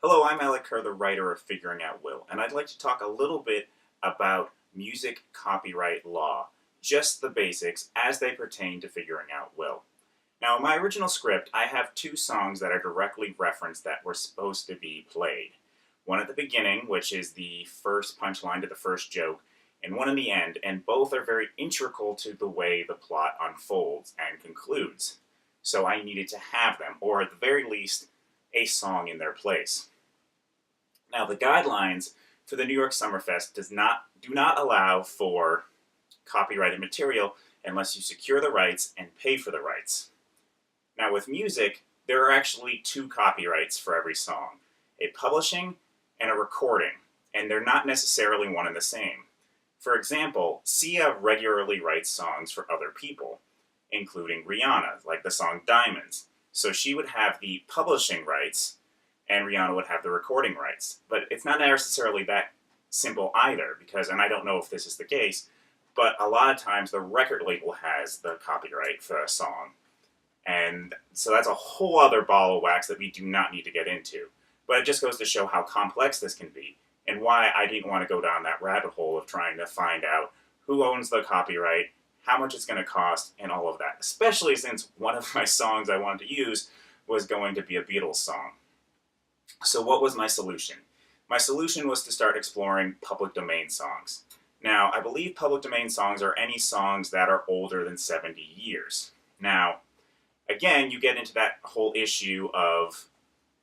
Hello, I'm Alec Kerr, the writer of Figuring Out Will, and I'd like to talk a little bit about music copyright law, just the basics as they pertain to figuring out will. Now, in my original script, I have two songs that are directly referenced that were supposed to be played. One at the beginning, which is the first punchline to the first joke, and one in the end, and both are very integral to the way the plot unfolds and concludes. So I needed to have them, or at the very least, a song in their place. Now, the guidelines for the New York Summerfest do not allow for copyrighted material unless you secure the rights and pay for the rights. Now, with music, there are actually two copyrights for every song, a publishing and a recording, and they're not necessarily one and the same. For example, Sia regularly writes songs for other people, including Rihanna, like the song Diamonds. So she would have the publishing rights and Rihanna would have the recording rights. But it's not necessarily that simple either, because, and I don't know if this is the case, but a lot of times the record label has the copyright for a song. And so that's a whole other ball of wax that we do not need to get into. But it just goes to show how complex this can be, and why I didn't want to go down that rabbit hole of trying to find out who owns the copyright, how much it's going to cost, and all of that. Especially since one of my songs I wanted to use was going to be a Beatles song. So what was my solution? My solution was to start exploring public domain songs. Now, I believe public domain songs are any songs that are older than 70 years. Now, again, you get into that whole issue of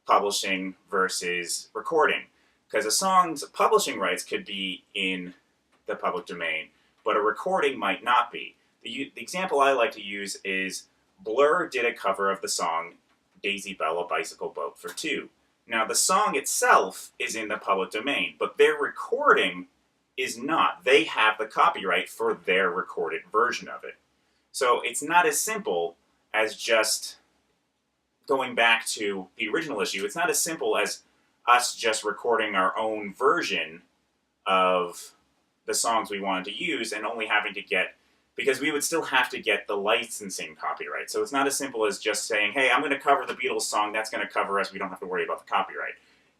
publishing versus recording, because a song's publishing rights could be in the public domain, but a recording might not be. The example I like to use is Blur did a cover of the song Daisy Bell, A Bicycle Boat for Two. Now, the song itself is in the public domain, but their recording is not. They have the copyright for their recorded version of it. So it's not as simple as just going back to the original issue. It's not as simple as us just recording our own version of the songs we wanted to use and only having to get, because we would still have to get the licensing copyright. So it's not as simple as just saying, hey, I'm going to cover the Beatles song, that's going to cover us, we don't have to worry about the copyright.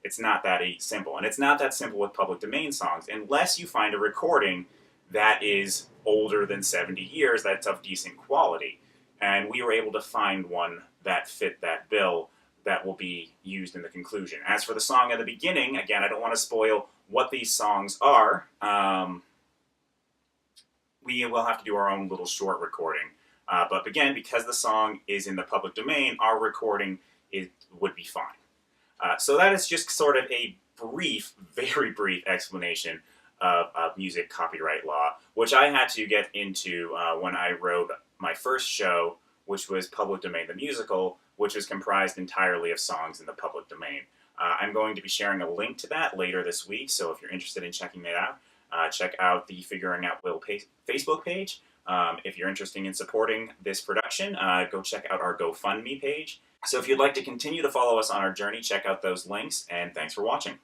It's not that simple. And it's not that simple with public domain songs, unless you find a recording that is older than 70 years, that's of decent quality. And we were able to find one that fit that bill that will be used in the conclusion. As for the song at the beginning, again, I don't want to spoil what these songs are. We will have to do our own little short recording. But again, because the song is in the public domain, our recording would be fine. So that is just sort of a brief, very brief explanation of music copyright law, which I had to get into when I wrote my first show, which was Public Domain the Musical, which is comprised entirely of songs in the public domain. I'm going to be sharing a link to that later this week, so if you're interested in checking it out, check out the Figuring Out Will Facebook page. If you're interested in supporting this production, go check out our GoFundMe page. So if you'd like to continue to follow us on our journey, check out those links, and thanks for watching.